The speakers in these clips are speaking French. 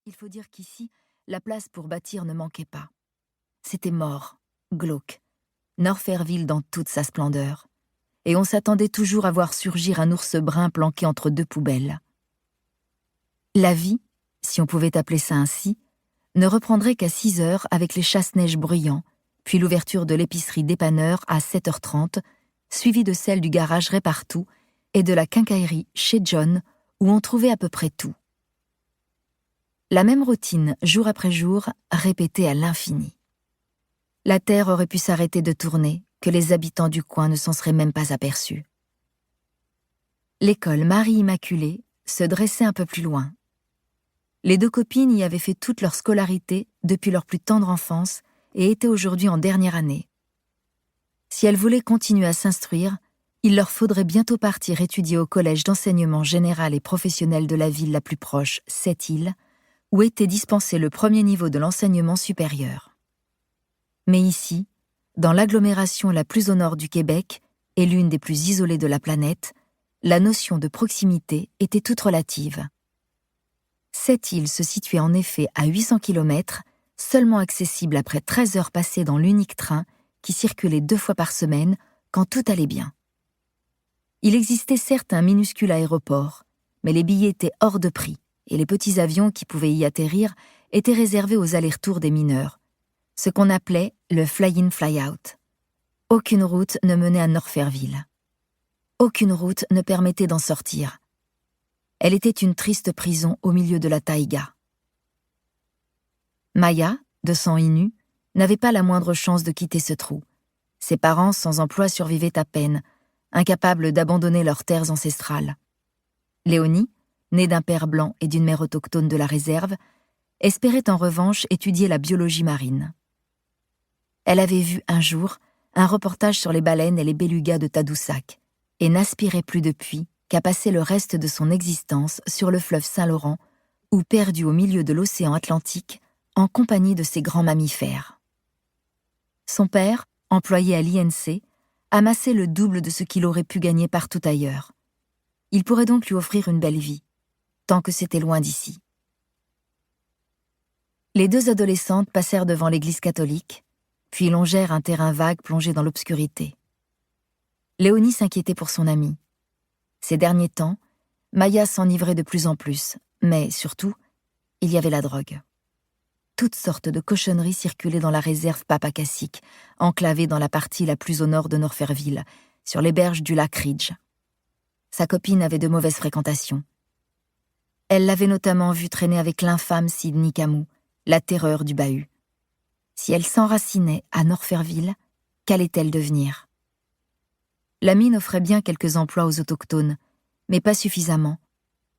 Il faut dire qu'ici, la place pour bâtir ne manquait pas. C'était mort, glauque, Norfairville dans toute sa splendeur. Et on s'attendait toujours à voir surgir un ours brun planqué entre deux poubelles. La vie, si on pouvait appeler ça ainsi, ne reprendrait qu'à 6 heures avec les chasse-neige bruyants, puis l'ouverture de l'épicerie dépanneur à 7h30, suivie de celle du garage Répartout et de la quincaillerie chez John, où on trouvait à peu près tout. La même routine, jour après jour, répétée à l'infini. La Terre aurait pu s'arrêter de tourner, que les habitants du coin ne s'en seraient même pas aperçus. L'école Marie-Immaculée se dressait un peu plus loin. Les deux copines y avaient fait toute leur scolarité depuis leur plus tendre enfance et étaient aujourd'hui en dernière année. Si elles voulaient continuer à s'instruire, il leur faudrait bientôt partir étudier au collège d'enseignement général et professionnel de la ville la plus proche, Sept-Îles, où était dispensé le premier niveau de l'enseignement supérieur. Mais ici, dans l'agglomération la plus au nord du Québec et l'une des plus isolées de la planète, la notion de proximité était toute relative. Sept-Îles se situait en effet à 800 km, seulement accessible après 13 heures passées dans l'unique train qui circulait 2 fois par semaine quand tout allait bien. Il existait certes un minuscule aéroport, mais les billets étaient hors de prix et les petits avions qui pouvaient y atterrir étaient réservés aux allers-retours des mineurs, ce qu'on appelait le fly-in fly-out. Aucune route ne menait à Norfairville. Aucune route ne permettait d'en sortir. Elle était une triste prison au milieu de la taïga. Maya, de sang Innu, n'avait pas la moindre chance de quitter ce trou. Ses parents, sans emploi, survivaient à peine, incapables d'abandonner leurs terres ancestrales. Léonie, née d'un père blanc et d'une mère autochtone de la réserve, espérait en revanche étudier la biologie marine. Elle avait vu un jour un reportage sur les baleines et les belugas de Tadoussac et n'aspirait plus depuis qu'à passer le reste de son existence sur le fleuve Saint-Laurent ou perdue au milieu de l'océan Atlantique en compagnie de ces grands mammifères. Son père, employé à l'INC, amassait le double de ce qu'il aurait pu gagner partout ailleurs. Il pourrait donc lui offrir une belle vie, tant que c'était loin d'ici. Les deux adolescentes passèrent devant l'église catholique, puis longèrent un terrain vague plongé dans l'obscurité. Léonie s'inquiétait pour son amie. Ces derniers temps, Maya s'enivrait de plus en plus, mais surtout, il y avait la drogue. Toutes sortes de cochonneries circulaient dans la réserve Papakassik, enclavée dans la partie la plus au nord de Norfairville, sur les berges du lac Ridge. Sa copine avait de mauvaises fréquentations. Elle l'avait notamment vue traîner avec l'infâme Sidney Camus, la terreur du bahut. Si elle s'enracinait à Norfairville, qu'allait-elle devenir? La mine offrait bien quelques emplois aux autochtones, mais pas suffisamment.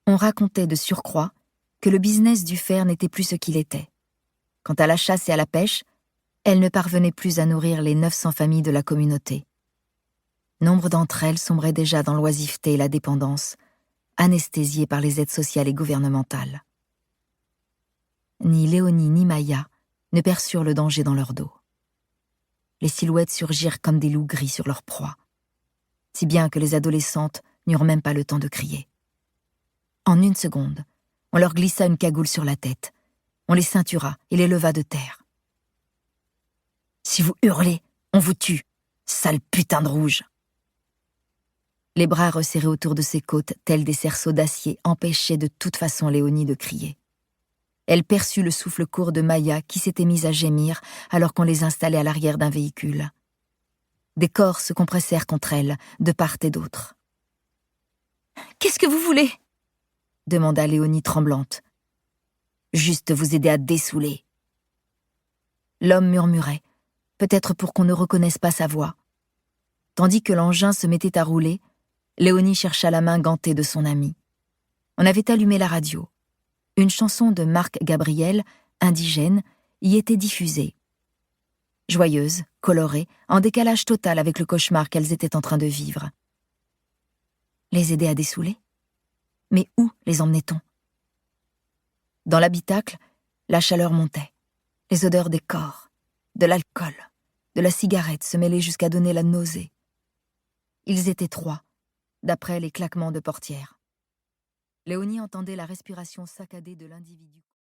On racontait de surcroît que le business du fer n'était plus ce qu'il était. Quant à la chasse et à la pêche, elle ne parvenait plus à nourrir les 900 familles de la communauté. Nombre d'entre elles sombraient déjà dans l'oisiveté et la dépendance, anesthésiées par les aides sociales et gouvernementales. Ni Léonie ni Maya ne perçurent le danger dans leur dos. Les silhouettes surgirent comme des loups gris sur leur proie, si bien que les adolescentes n'eurent même pas le temps de crier. En 1 seconde, on leur glissa une cagoule sur la tête. On les ceintura et les leva de terre. « Si vous hurlez, on vous tue, sale putain de rouge !» Les bras resserrés autour de ses côtes, tels des cerceaux d'acier, empêchaient de toute façon Léonie de crier. Elle perçut le souffle court de Maya qui s'était mise à gémir alors qu'on les installait à l'arrière d'un véhicule. Des corps se compressèrent contre elle, de part et d'autre. « Qu'est-ce que vous voulez ?» demanda Léonie tremblante. « Juste vous aider à dessouler. » L'homme murmurait, peut-être pour qu'on ne reconnaisse pas sa voix. Tandis que l'engin se mettait à rouler, Léonie chercha la main gantée de son amie. On avait allumé la radio. Une chanson de Marc Gabriel, indigène, y était diffusée. Joyeuse, colorée, en décalage total avec le cauchemar qu'elles étaient en train de vivre. Les aider à dessouler ? Mais où les emmenait-on ? Dans l'habitacle, la chaleur montait. Les odeurs des corps, de l'alcool, de la cigarette se mêlaient jusqu'à donner la nausée. Ils étaient 3, d'après les claquements de portières. Léonie entendait la respiration saccadée de l'individu.